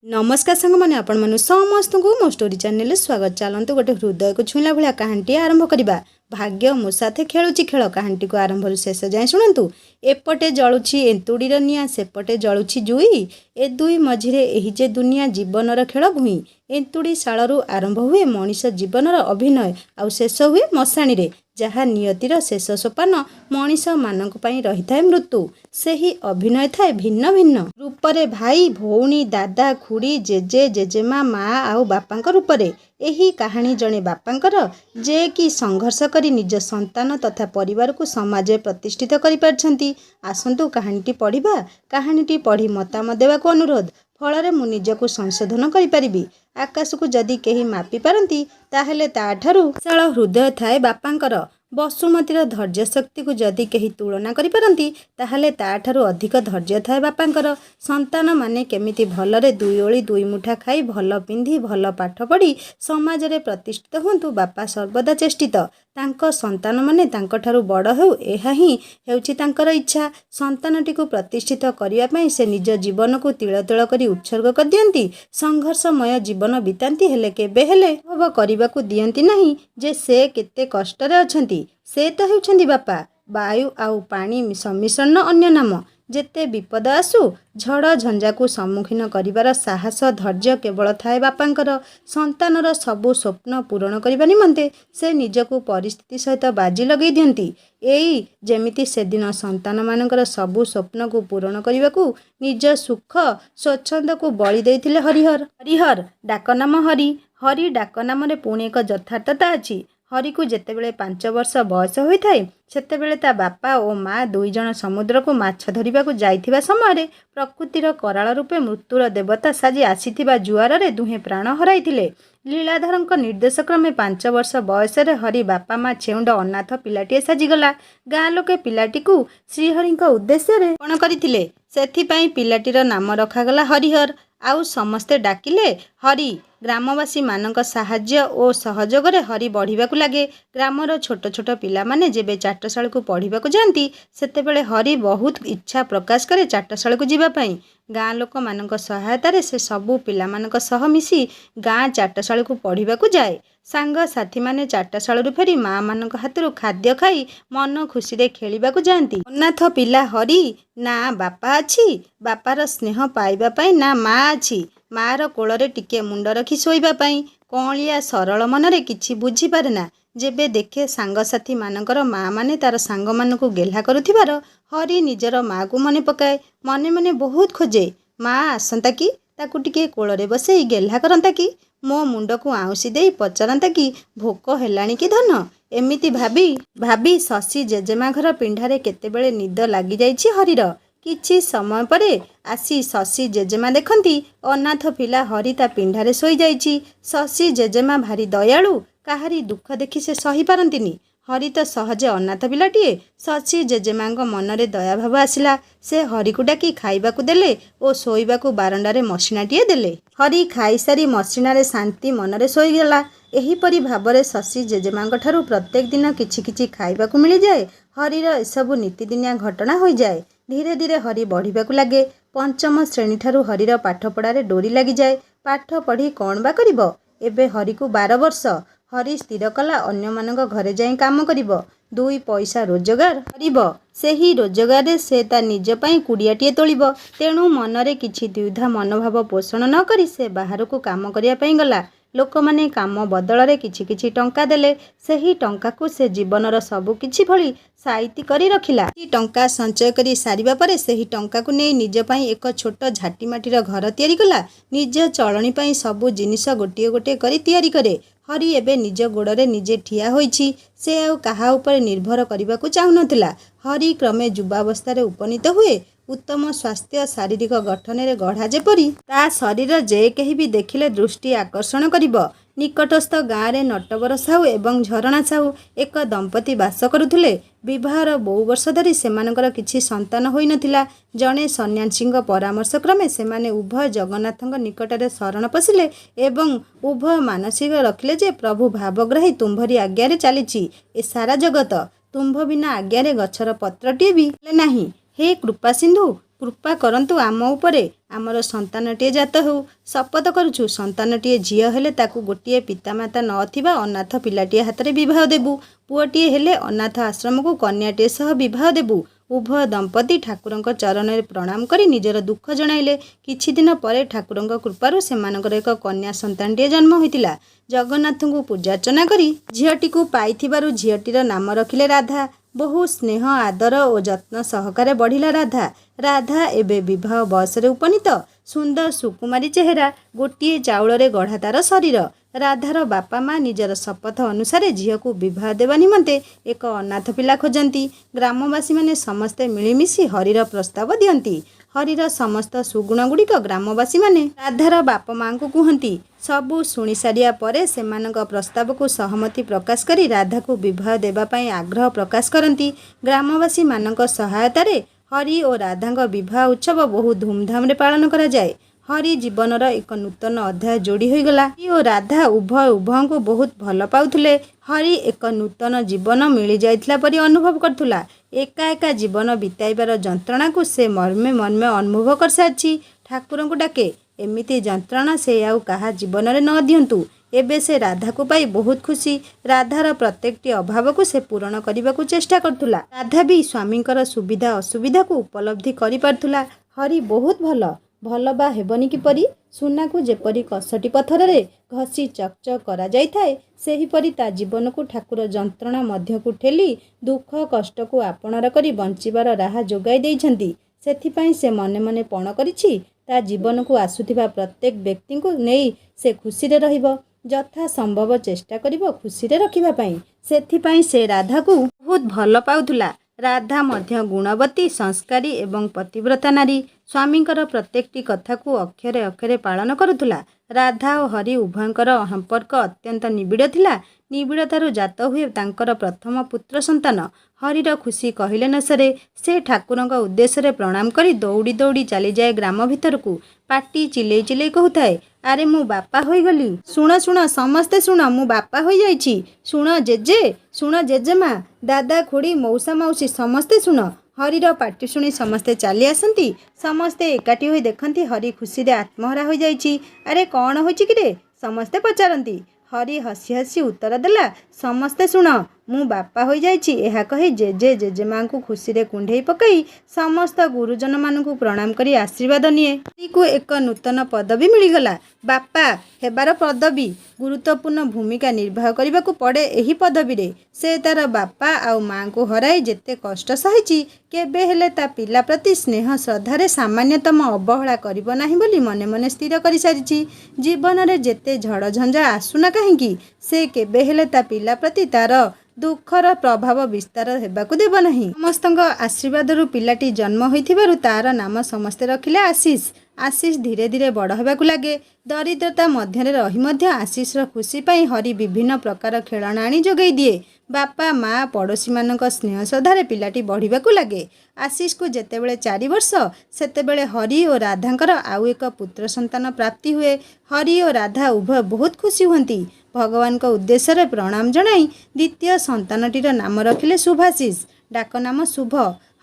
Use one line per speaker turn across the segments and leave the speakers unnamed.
नमस्कार सांग मैंने आपण मानु समस्त को मो स्टोरी चैनल स्वागत। चलतु गोटे हृदय को छुईला भाया कहानी आरंभ करवा। भाग्य मो साथे खेलुची खेल कहानी को आरंभ शेष जाए शुणु। एपटे जलुची एंतुड़ीर निआं सेपटे जलुची जुई ए दुई मझिरे एही जे दुनिया जीवनर खेल भूई। एंतुड़ी शालू आरंभ हुए मनीष जीवनर अभिनय आउ शेष हुए मशाणी रे जहाँ नियतिर शेष सोपान मनीष मानक पई रही थाए मृत्यु। सेही अभिनय थाए भिन्न भिन्न रूपरे भाई भौणी दादा खुड़ी जेजे जेजेमा माँ आउ बापांक रूपरे। एही कहानी जड़े बापांकर जे कि संघर्ष करी निज संतान तथा परिवार को समाज प्रतिष्ठित करि पारछंती। आसंतु कहानीटी पढ़िबा। कहानीटी पढ़ी मतामत देवा को अनुरोध फल मु निजको संशोधन करि आकाश को जदि केही मापी पारती ताहेले ताठारु विशाल हृदय थाए बापांकर। वसुमतीर धैर्य शक्ति को जदि केही तुलना करि पारती ताहेले ताठारु अधिक धैर्य थाए बापांकर। संतान माने केमिति भलरे दुई ओली दुई मुठा खाई भल पिंधि भल पाठ पढ़ी समाज रे प्रतिष्ठित हुंतु बापा सर्वदा चेष्टित। तांको संतान माने तांको ठारु बड़ हेउ एहा ही हेउछि तांकर इच्छा। संतानटी को प्रतिष्ठित करिया पई से निज जीवन को तिल तिल करी उत्सर्ग कर दियंती। संघर्षमय जीवन बितांती हेले केबे हेले अनुभव करिबाकू दियंती नहीं जे से केते कष्टरे अछंती। से तो हेउछंती बापा। वायु आउ पानी सम्मिश्रण अन्य नाम। जेते विपद आसु झड़ झंझा को सम्मुखीन करिवार साहस धैर्य केवल थाए बापांकर। संतानर सबु स्वप्न पूरण करने निमंते से निजको परिस्थिति सहित बाजी लगे दियंती। एई जेमिति सेदिन संतान मानकर सबु स्वप्न को पूरण करने को निज सुख स्वच्छंद को बलि देइथिले हरिहर। हरिहर डाक नाम हरि। हरि डाक नाम रे पुणी एक यथार्थता अछि। हरि को जेतेबेले 5 वर्ष बयस होइथाए सेतेबेले ता बापा और माँ दुई जन समुद्र को माछ धरिबा को जाइथिबा समय प्रकृतिर कराल रूपे मृत्युर देवता साजी आसीथिबा जुआर रे दुहे प्राण हराइथिले। लीलाधरଙ୍କ निर्देश क्रमे 5 वर्ष बयस रे हरि बापा माँ छेउंड अनाथ पिलाटीए साजिगला। गाँ लोके पिलाटी को श्रीहरिଙ୍କ उद्देश्य रे अर्पण करथिले। सेथिपाई पिलाटीर नाम रखागला हरिहर। आउ समस्ते डाकिले हरि। ग्रामवासी मानक साहाय्य और सहयोग रे हरि बढ़िबाकू लागे। ग्रामर छोट छोट पिला माने जेबे चाटशाला को पढ़िबाकू जांती सेतेबेले हरि बहुत इच्छा प्रकाश करे चाटशाला को जीवा पई। गाँ लोक मानक सहायता रे से सबू पिला मानक सह मिसी गाँ चाटशाला को पढ़िबाकू जाए। सांग साथी माने चाटशाला फेरी माँ मानक हाथरू खाद्य खाई मन खुशी रे खेलिबाकू जांती। अनाथ पिला हरि ना बापा अछि। बापार स्नेह पाइबा पई ना माँ अछि। मार कोଳରେ टिके मुंड रखी शोइबा पई। कौलिया सरल मनरे किछि बुझी पारे ना। जेबे देखे सांगसाथी मानकर माँ माने तार सांग मानकू गेल्हा करुथिबार हरि निजर माँ को मने पकाए। मने मने बहुत खोजे माँ आसंता कि ताकू टिके कोଳରେ बसेई गेल्हा करंता कि मो मुंड को आउसी देई पचारंता कि भोक हेलाणी कि धन। एमिति भाबी भाबी शशि जेजेमा घर पिंढारे केतेबेले निद लागि जाइछि हरिर। किछि समय परे आसी शशि जेजेमा देखंती अनाथ पिला हरि ता पिंढारे सोई जाइछि। शशि जेजेमा भारी दयालु। काहारी दुख देखि से सही पारंतिनी। हरि तो सहजे अनाथ पिलाटीए। शशि जेजेमांग मनरे दया भाव आसिला। से हरि को डाकी खाइबाकू देले ओ शोइबाकू बारंडारे मसिनाटीए देले। हरि खाई सारी मसिनारे शांति मनरे शोइगला। एहीपरि भावरे शशि जेजेमांग ठारू प्रत्येक दिन किछि किछि खाइबाकू मिली जाए। हरिर एसबू नीतिदिनिया घटना हो जाए। धीरे धीरे हरि बढ़िबाकू लागे। पंचम श्रेणी ठारू हरिर पाठपढ़ारे डोरी लगी जाए। पाठ पढ़ी कौन बा करिबो। एबे हरि को 12 वर्ष। हरि स्थिर कला अन्य मानक घरे जाई काम करिबो। 2 पैसा रोजगार करिबो। सेही रोजगार से ता निज पई कुड़ियाटीए तोलिबो। तेणु मनरे किछि द्विधा मनोभाव पोषण न करी से बाहर को काम करिया पई गला। लोक माने काम बदल रे किछि किछि टंका देले। सेही टंका को से जीवनर सबु किछि भली साइती करी रखिला। टंका संचय करी सारिबा परे सेही टंका को नै निज पई एक छोट झाटी माटीर घर तयारी कला। निज चलणी पई सबु जिनिस गोटिए गोटिए करी तयारी करे। हरि एबे निज गोड़रे निजे ठिया होइछि। से आउ काहा ऊपर निर्भर करिबाकू चाहु नथिला। हरि क्रमे युवावस्था उपनीत हुए। उत्तम स्वास्थ्य शारीरिक गठन रे गढ़ा जेपरी ता शरीर जे केही भी देखिले दृष्टि आकर्षण करिबो। निकटस्थ गाँव रे नटवर साहू एवं झरणा साहू एक दंपति बास करुथिले। विवाहर बहु वर्ष धरी सेमानकर किछि संतान होई नथिला। जणे सन्यासींग परामर्श क्रमे सेमाने उभय जगन्नाथंग निकटरे शरण पशिले एवं उभय मानसिक रखिले जे प्रभु भावग्राही तुम्भरी आज्ञारे चलीछि ए सारा जगत। तुम्भ बिना आज्ञारे गछर पत्रटिए भी नाही। हे कृपा सिंधु कृपा करंतु आम उपरे आमर संतानटीए जात हो शपथ करुछु संतानटीए झील हेले ताकू गोटे पितामाता नथिबा अनाथ पिलाटीए हाथ में विवाह देबू पुओटीए हेले अनाथ आश्रम को कन्याटीए सह विवाह देबू। उभय दंपति ठाकुरंक चरण में प्रणाम करी निजर दुख जणाइले। किछि दिन परे ठाकुरंक कृपारु सेमानकर एक कन्या संतानटीए जन्म होइतिला। जगन्नाथ को पूजार्चना करी झीलटी को पाइथिबारु झीलटीर नाम रखिले राधा। बहु स्नेह आदर और जत्न सहकारे बढ़िला राधा। राधा एबे विवाह बयसरे उपनीत सुंदर सुकुमारी चेहरा गोटे चाउल गढ़ा तार शरीर। राधार बापा माँ निजर शपथ अनुसार झील को विवाह देवा निमंते एक अनाथ पिला खोजती। ग्रामवासी माने समस्ते मिलिमिशि हरिर प्रस्ताव दियंती। हरिर समस्त सुगुण गुड़िक ग्रामवासी माने राधार बापा माँ को कहती। सबू शुणी सारिया परे सेमानक प्रस्ताव को सहमति प्रकाश करी राधा को विवाह देवाई आग्रह प्रकाश करती। ग्रामवासी मानक सहायतारे हरि और राधांक विवाह उत्सव बहु धूमधाम रे पालन करा जाए। हरि जीवनर एक नूतन अध्याय जोड़ी होगला। हरि और राधा उभय उभय को बहुत भल पाउथुले। हरि एक नूतन जीवन मिली जाइथिला परी अनुभव करथुला। एका एका जीवन बिताइबार जंत्रणा को से मर्मे मर्मे अनुभव कर सारी। ठाकुर को डाके एमिति जंत्रणा से आउ कहा जीवन में न दियंतु। एबे से राधा को पाई बहुत खुशी। राधार प्रत्येकटी अभाव को से पूरण करने को चेष्टा करथुला। राधा भी स्वामींकर सुविधा असुविधा को उपलब्धि करि पारथुला। हरि बहुत भल भल बा हेबनी किपरि सुना को जेपरी कसटी पत्थर रे घसी चकचक करा जाय थाए सेहीपरि ता जीवन को ठाकुर जंत्रणा मध्य को ठेली दुख कष्ट को आपणार करी बंचिबार राह जोगाई देइछंती। सेथिपाई से मने मने पण करिछि ता जीवन को आसुथिबा प्रत्येक व्यक्ति को नहीं से खुशी रे रहिबो। यथा संभव चेष्टा करिबो खुशी रे रखिबा पई। सेथिपाई से राधा को बहुत भल पाउथुला। राधा मध्य गुणवती संस्कारी एवं पतिव्रता नारी। स्वामींकर प्रत्येकटी कथा को अक्षरे अक्षरे पालन करुथुला। राधा और हरि उभयंकर संपर्क अत्यंत निबिड़ थिला। निबिड़तारु जात हुए तांकर प्रथम पुत्र संतान। हरिर खुशी कहले न सरे। से ठाकुरंक उद्देश्य प्रणाम करी दौड़ी दौड़ी चली जाए ग्राम भितर को। पाटी चिल्लै चिल्लै कहूए, अरे मु बापा होई गली। शुण शुण समस्ते शुण मु बापा होई जाइछि। शुण जेजे शुण जेजेमा दादा खुड़ी मौसा मौसी समस्ते शुण। हरिर पाटी शुणी समस्ते चली आसती। समस्ते एकाठी होई देखती हरि खुशी रे आत्महरा हो जाइछि। अरे कौन होइछि कि रे समस्ते पचारती। हरि हसी हसी उत्तर देला, समस्ते शुण मु बापा हो जाइछि। एहा कही जेजे जेजेमा को खुशी रे कुंढई पकई समस्त गुरुजन मानकु प्रणाम करी आशीर्वाद निए। हरि को एक नूतन पदवी मिलीगला। बापा हेबार पदवी गुरुत्वपूर्ण भूमिका निर्वाह करने को पड़े। एही पदवी रे से तार बापा आउ माँ को हराई जेते कष्ट सहिछि केबे हेले ता पिला प्रति स्नेह श्रद्धारे सामान्यतम अवहेला करिबो नाही बोली मने मने स्थिर करि सारिछि। जीवन रे जेते झड़ झंझा आसुना काहेकि से केबे हेले ता पिला प्रति तार दुखर प्रभाव विस्तार हेबाकु देब नाही। समस्तଙ୍କ आशीर्वादरु पिलाटी जन्म होइथिबारु तार नाम समस्ते रखिले आशीष। आशीष धीरे धीरे बड़ हेबाकु लागे। दरिद्रता मध्य रही मध्य आशीषर खुशी पाई हरि विभिन्न प्रकार खेलना आनी जोगाई दिए। बापा माँ पड़ोशी मानक स्नेह श्रद्धारे पिलाटी बढ़िबाकु लागे। आशीष को जेतेबेले 4 वर्ष सेतेबेले हरि और राधांकर आउ एक पुत्र संतान प्राप्ति हुए। हरि और राधा उभय बहुत खुशी हुंती। भगवान को उद्देश्य प्रणाम जणाई द्वितीय संतानटीर नाम रखिले शुभाशीष। डाक नाम शुभ।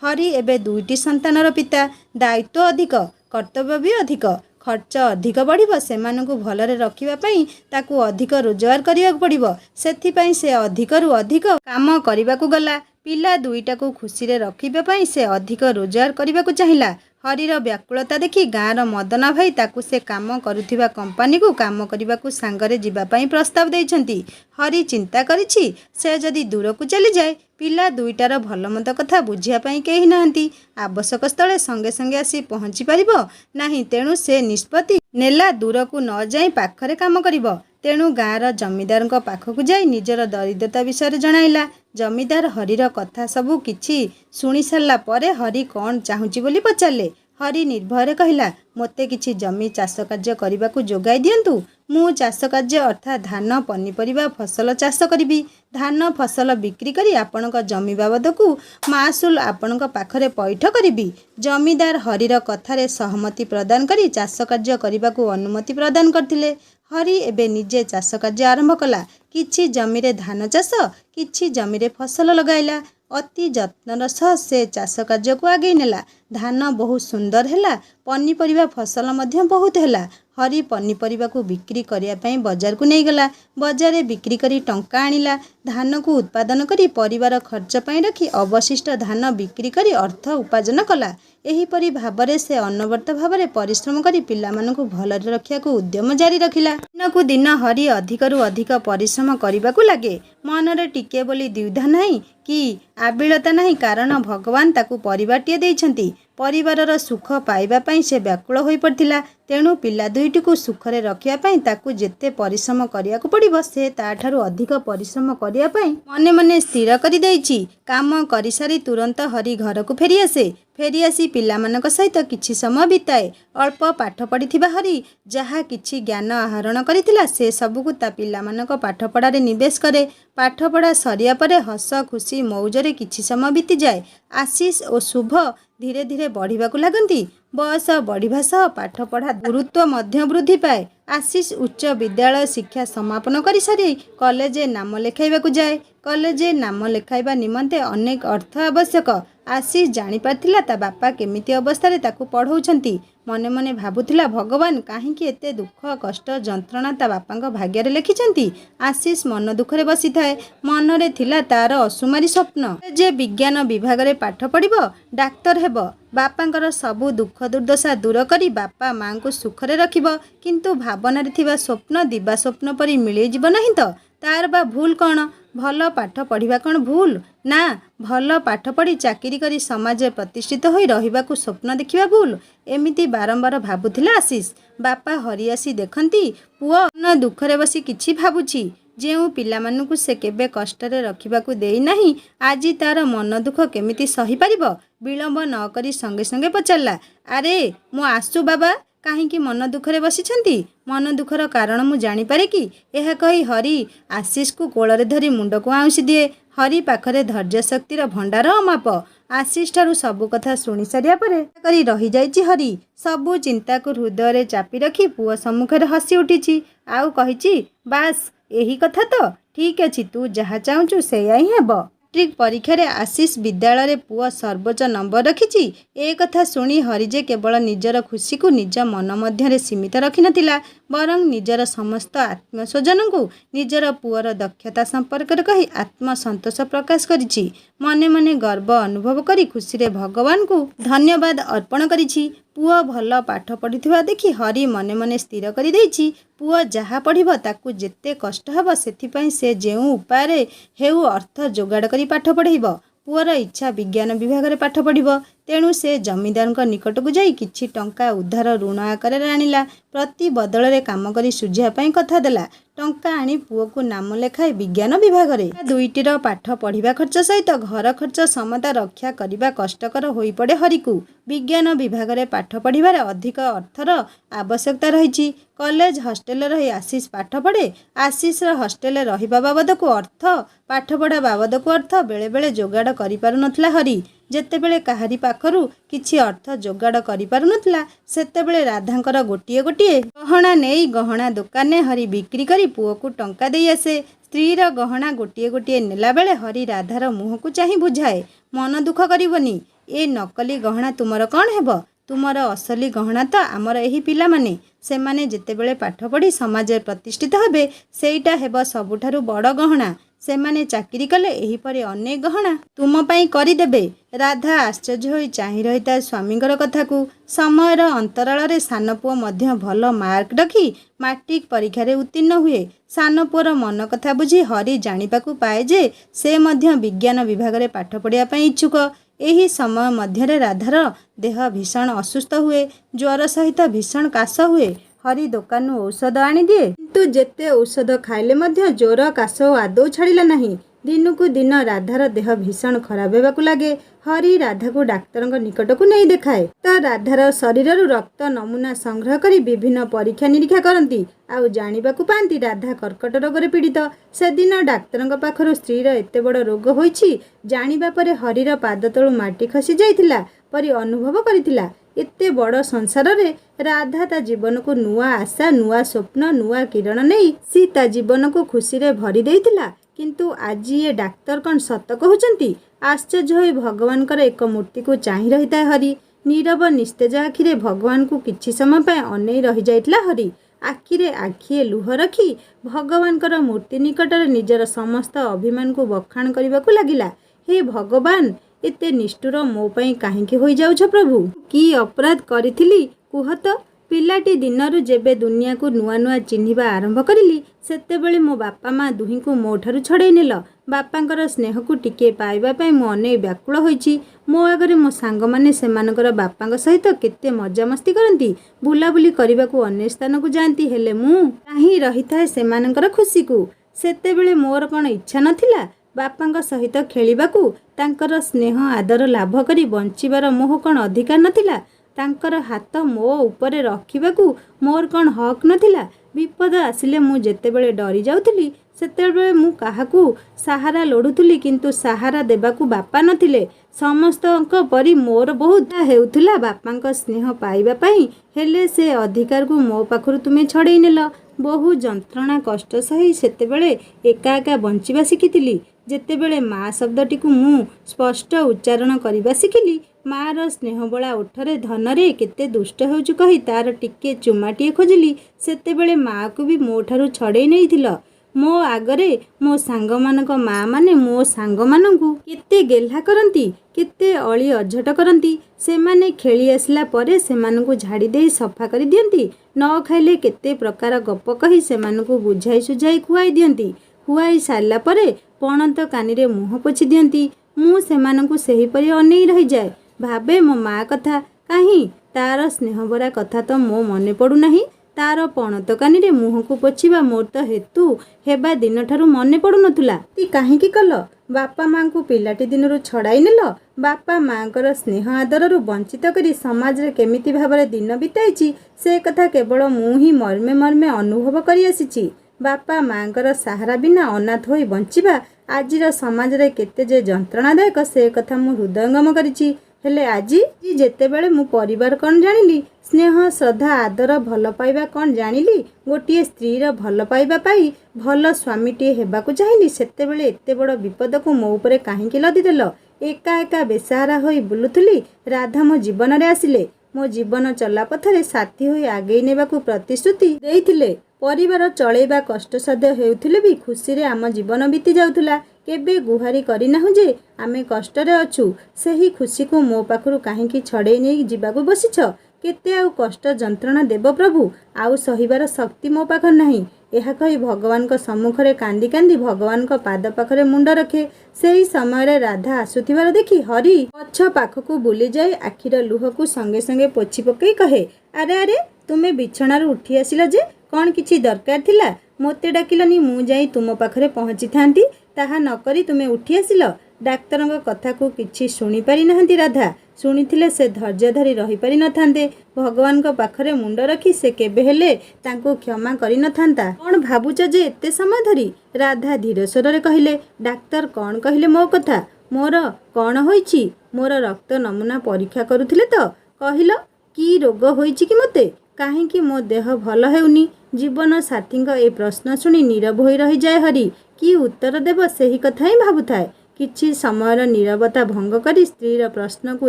हरि एबे 2टी संतानर पिता। दायित्व अधिक कर्तव्य भी अधिक। खर्च अधिक बढ़िबो। सेमानकु भलरे रखिबा पई ताकू अधिक रोजगार करिया पड़िबो। सेथिपई से अधिकरु अधिक काम करिबाकू गला। पिला 2टा को खुशी रे रखिबा पई से अधिक रोजगार करिबाकू चाहिला। हरिर व्याकुलता देखि गाँवर मदना भाई ताकू से काम करुथिबा कंपनी को काम करने सांगरे जीवा पई प्रस्ताव देइछंती। हरि चिंता करिछि से जदि दूर को चली जाए पिला 2टार भलमंद कथा बुझिया पई केही नाहंती। आवश्यक स्थले संगे संगे आसी पहुँची पारिबो नाही। तेणु से निष्पत्ति नेला दूर को न जाई पाखरे काम करिबो। तेणु गाँवर जमीदार पाखक जाई निजर दरिद्रता विषय जणाइला। जमीदार हरिर कथा सबू किछि शुणी सारा परे हरि कौन चाहूँची बोली पचारे। हरि निर्भय कहला, मोते किछि जमी चाष कार्य करने को जोगाई दियंतु। मु चाष कार्य अर्थात धान पनीपरिबा फसल चाष करी। धान फसल बिक्री करी आपणक जमी बाबद को मासुल आपणक पाखरे पैठ करी। जमीदार हरिर कथारे सहमति प्रदान करी चाष कार्य करने को अनुमति प्रदान करथिले। हरि एबे निजे चाष कार्य आरंभ कला। किछि जमीरे धान चाष किछि जमीरे फसल लगाइला। अति जत्नर सह से चाष कार्य को आगे नेला। धान बहुत सुंदर हैला, पनीपरिबा फसल मध्य बहुत हैला। हरि पनीपरिबा को बिक्री करिया पई बाजार को नहीं गला। बाजार रे बिक्री करी टंका आनिला। धान को उत्पादन करी परिवार खर्च पई रखी अवशिष्ट धान बिक्री करी अर्थ उपार्जन कला। एहीपरि भावरे से अनवर्त भावरे परिश्रम करी पिलामानकु भलरे रखियाकु उद्यम जारी रखिला। दिनकु दिन हरि अधिकरु अधिक परिश्रम करिबाकु लागे। मनरे टिके बोली द्विधा नाही कि आबिलता नाही, कारण भगवान ताकु परिवारटिए देइछन्ति। परिवारर सुख पाइबा पई से व्याकुल होई पड़थिला। तेणु पिला दुईटिकु सुखरे रखिया पई ताकु जेते परिश्रम करियाकु पड़िबो से ताठारु अधिक परिश्रम करिया पई मने मने स्थिर करि देइछि। काम करिसारी तुरंत हरि घरकु फेरी आसे। फेरी आसी पिलामानक सहित किछि समय बिताए। अल्प पाठ पढ़िथिबा हरि जहा किछि ज्ञान आहरण करिथिला से सबकु ता पिलामानक पाठपढ़ारे निवेश करे। पाठपढ़ा सरिया परे हस खुशी मौजरे किछि समय बीती जाए। आशीष और शुभ धीरे धीरे बढ़िबाकु लागंती। बयस बढ़िबा सह पाठपढ़ा गुरुत्व मध्य वृद्धि पाए। आशीष उच्च विद्यालय शिक्षा समापन करि सारी कॉलेज नाम लेखाइबाकु जाए। कॉलेज नाम लेखाइबा निमंते अनेक अर्थ आवश्यक। आशीष जानी पारथिला ता बापा केमिति अवस्था ताकू पढ़ौछंती। मने मने भाबुथिला भगवान काहींकि एते दुख कष्ट जंत्रणा ता बापांक भाग्य रे लिखिछंती। आशीष मन दुखरे बसी थाए। मनरे थिला तार असुमारी स्वप्न जे विज्ञान विभाग रे पाठ पढ़िबो, डाक्तर हेबो, बापांकर सबु दुख दुर्दशा दूर करी बापा मां को सुखरे रखिबो। किंतु भावना थिबा स्वप्न दिबा स्वप्न परि मिले जीव नहीं तो तार बा भूल कौन? भल पाठ पढ़िबा कौन भूल? ना, भल पाठ पढ़ी चाकरी करी समाज प्रतिष्ठित होई रहिबाकु स्वप्न देखिबा भूल। एमिति बारंबार भाबुथिला आशीष। बापा हरि आसी देखंती पुओ न दुखरे बसी किछि भाबुछि। जेउ पिलामानकु से केबे कष्टरे रखिबाकु देई नाही, आजी तार मन दुख केमिति सही पारिबो? विलंब न करी संगे संगे पचारला, अरे मो आसु बाबा, काहींकि मन दुखरे बसिछंती? मन दुखर कारण मु जानी पारे कि? एहा कही हरि आशीष को कोଳରେ धरी मुंड को आउंसी दिए। हरि पाखरे धैर्य शक्तिर भंडार अमाप। आशीष ठारू सबु कथा सुनी सारिया परे करी रही जाइछि हरि। सबु चिंता को हृदय रे चापी रखी पुओ सम्मुखरे हसी उठिछि। आउ कहिछि, बास एही कथा तो ठीक अछि, तू जहा चाहुचु सेया ही हेबो। मैट्रिक परीक्षा रे आशीष विद्यालय रे पुओ सर्वोच्च नंबर रखिछि। ए कथा सुनी हरिजे केवल निजर खुशी को निज मन मध्य सीमित रखि नथिला, बरं निजर समस्त आत्मस्वजन को निजर पुओर दक्षता संपर्क कही आत्मसंतोष प्रकाश करिछि। मने मने गर्व अनुभव करी खुशी रे भगवान को धन्यवाद अर्पण करिछि। पुओ भल पाठ पढ़िथिबा देखि हरि मने मने स्थिर करि दैछि। पुओ जहा पढ़िबो ताकू जेते कष्ट हबो सेथिपई से जेउ उपाय हेउ अर्थ जोगाड़ करी पाठ पढ़िबो। पुअर इच्छा विज्ञान विभाग रे पाठ पढ़िबो। तेणु से जमीदार निकट को जाई किछि टंका उधार ऋण आकार आनिला। प्रति बदल रे काम करी सुझिया पई कथा देला। टंका आनी पुओ को नाम लेखाए विज्ञान विभाग रे। दुईटीर पाठ पढ़िबा खर्च सहित घर खर्च समता रक्षा करिबा कष्टकर होई पड़े हरिकु। विज्ञान विभाग रे पाठ पढ़िबार अधिक अर्थर आवश्यकता रहिछि। कॉलेज हॉस्टेल रही आशीष पाठ पढ़े। आशीष हॉस्टेल रहिबा बाबद को अर्थ, पाठ पढ़ा बाबद को अर्थ बेले बेले जोगाड़ करि पारु नथला हरि। जेतेबेले काहारी पाखरु किछि अर्थ जोगाड़ करि पारु नथला सेतेबेले राधांकर गोटिए गोटिए गहना नेई गहना दुकाने हरि बिक्री करी पुओ को टंका देई आसे। स्त्रीर गहना गोटिए गोटिए नेला बेले हरि राधार मुह को चाहि बुझाए, मन दुख करिवनी, ए नकली गहना तुमर कौन हेबो? तुमर असली गहना तो आमर एही पिला माने। सेमाने जेतेबेले पाठ पढ़ी समाज प्रतिष्ठित हेबे सेईटा हेबो सबुठारु बड़ गहना। सेमाने चाकरी कले एही परे अनेक गहना तुम पई करी देबे। राधा आश्चर्य होई चाहि रहिता स्वामींकर कथा को। समयर अंतराल रे सान पुओ मध्य भल मार्क रखी मैट्रिक परीक्षा रे उत्तीर्ण हुए। सान पुओर मन कथा बुझी हरि जानिपाकु पाए जे से मध्य विज्ञान विभाग रे पाठ पढ़िया पई इच्छुक। एही समय मध्य राधार देह भीषण असुस्थ हुए। ज्वर सहित भीषण काश हुए। हरि दुकान औषध आनी दिए, किंतु जेते औषध खाइले मध्य ज्वर काश आदौ छाड़िला नहीं। दिनकू दिन राधार देह भीषण खराब हेबाकु लागे। हरि राधा को डाक्तर निकट को नहीं देखाए तो राधार शरीर रक्त नमूना संग्रह करी विभिन्न परीक्षा निरीक्षा करती। आउ जानिबाकु पांती राधा कर्कट रोग रे पीड़ित। से दिन डाक्तर पाखरु स्त्रीर एते बड़ रोग होईछि जानिबा परे हरिर पाद तळु माटी खसी जाइथिला परि अनुभव करिथिला। एते बड़ संसार रे राधा ता जीवन को नुआ आशा नुआ स्वप्न नुआ किरण नहीं सी ता जीवन को खुशी रे भरी देइथिला। किंतु आज ये डाक्तर कौन सत कहउचंती। आश्चर्य होई भगवानकर एक मूर्ति को चाहि रहिता हरि। नीरव निस्तेज आखिरे भगवान को किछि समय पाए अनै रहि जाइतला हरि। आखिरे आखिए लुह रखी भगवानकर मूर्ति निकटरे निजर समस्त अभिमान को बखाण करबाकू लागिला। हे भगवान, एते निष्ठुर मो पई काहेकि होई जाउछ प्रभु? की अपराध करिथिली कुह तो? पिलाटी दिनरु जेबे दुनिया को नुआ नुआ चिन्हिबा आरंभ करिली सेतेबेले मो बापा माँ दुही को मो ठारु छड़ाई नेल। बापांकर स्नेह को टिके पाइबा पई मो अनेक व्याकुल होईची। मो आगरे मो सांग माने सेमानकर बापांक सहित केते मजा मस्ती करंती, बुलाबुली करबाकू अन्य स्थान को जांती, हेले मु काहे रहिथाए सेमानकर खुशी को। सेतेबेले मोर कोन इच्छा नथिला बापांक सहित खेलिबाकू? तांकर स्नेह आदर लाभ करी बंचिबार मोह कोन अधिकार नथिला? तांकर हाथ मो उपरे रखिबाकू मोर कोन हक नथिला? विपद आसिले मु जेतेबेले डरी जाउथली सेतेबेले मु काहाकू सहारा लोडुथली, किंतु सहारा देबाकू बापा नथिले। समस्तक परी मोर बहुत हेउथला बापांक स्नेह पाइबा पई, हेले से अधिकार को मो पाखरु तुमे छड़ेई नेल। बहु जंत्रणा कष्ट सही सेतेबेले एका एका बंचिबा शिखिथिली। जेतेबेले माँ शब्दटी को मु स्पष्ट उच्चारण करिबा शिखिली, मार स्नेहबोला ओठरे धनरे केते दुष्ट हेउछु कही तार टिके चुमाटिए खोजिली, सेतेबेले माँ को भी मो ठारु छड़ेई नेइथिल। मो आगरे मो सांग मानक माँ माने मो सांग मानकू केते गेल्हा करंती, केते अली अझट करंती। सेमाने खेली आसला परे सेमानकू झाड़ी देई सफा करी दियंती। न खाइले केते प्रकार गप कही सेमानकू बुझाई सुझाई खुआई दियंती। खुआई सारला परे पणत कानिरे मुह पोछि दियंती। मु सेमानकू सेही परी अनेई रहि जाए, भाबे मो माँ कथा, काहीं तार स्नेहभरा कथा तो मो मने पड़ू नाही। तार पणत कानिरे मुह को पोछिबा मोर तो हेतु हेबा दिन ठारू मने पड़ू नथुला। ती काहींकी कल? बापा माँ को पिलाटी दिनरू छड़ाई नेल। बापा माँकर स्नेह आदररू वंचित करी समाज रे केमिति भाबरे दिन बिताइची से कथा केवल मु ही मर्मे मर्मे अनुभव करी आसीची। बापा माँकर सहारा बिना अनाथ होई बंचिबा आजिर समाज रे केते जे जंत्रणादायक से कथा मु हृदयंगम करिची। हेले आजी जेतेबेले मु परिवार कौन जानिली, स्नेह श्रद्धा आदर भल पाइबा कौन जानिली, गोटे स्त्रीर भल पाइबा पाई भल स्वामीटीए हेबाकू चाहिली, सेतेबेले एते बड़ विपद को मो उपरे काहेकि लदिदेल? एका एका बेसहारा होई बुलुथुली। राधा मो जीवन रे आसिले, मो जीवन चला पथरे साथी होई आगेई नेबाकू प्रतिश्रुति देइथिले। परिवार चलैबा कष्टसाध्य हेउथिले भी खुशी रे आम जीवन बीती जाउथुला। केबे गुहारी करिनाहु जे आमे कष्टरे अछु, सेही खुशी को मो पाखरु काहेकि छड़ेई नै जिबाकू बसिछ? केते आउ कष्ट जंत्रणा देव प्रभु, आउ सहिबार शक्ति मो पाखर नाही। एहा कही भगवान को सम्मुखरे कांदी कांदी भगवान को पाद पाखरे मुंड रखे। सेही समय राधा आसुथिबार देखी हरि पछ पाखकू बुली जाई आखिर लुह को संगे संगे पोछि पकई कहे, अरे अरे तुमे बिछणारू उठी आसिल जे, कौन किछि दरकार थिला? मोते डाकिलनी, मु जाई तुम पाखरे पहुँची थांती, ताहा नकरी तुमे उठी आसिल। डाक्तरଙ୍କ कथा को किछि शुणी पारि नाहंती राधा। शुणिथिले से धैर्य धरी रही पारि नथांते। भगवान को पाखरे मुंड रखी से केबे हेले तांको क्षमा करि नथांता। कौन भाबुच जे एते समय धरी? राधा धीर स्वरे कहिले, डाक्तर कौन कहिले मो कथा? मोर कौन होईची? मोर रक्त नमूना परीक्षा करुथिले तो कहिल की रोग होईची कि मते? काहेकि मो देह भल हेउनी? जीवन साथीଙ୍କ ए प्रश्न शुणी नीरव होई रही जाए हरि। की उत्तर देव सेही कथा ही भाबुथाए। किछि समयर नीरवता भंग करी स्त्रीर प्रश्न को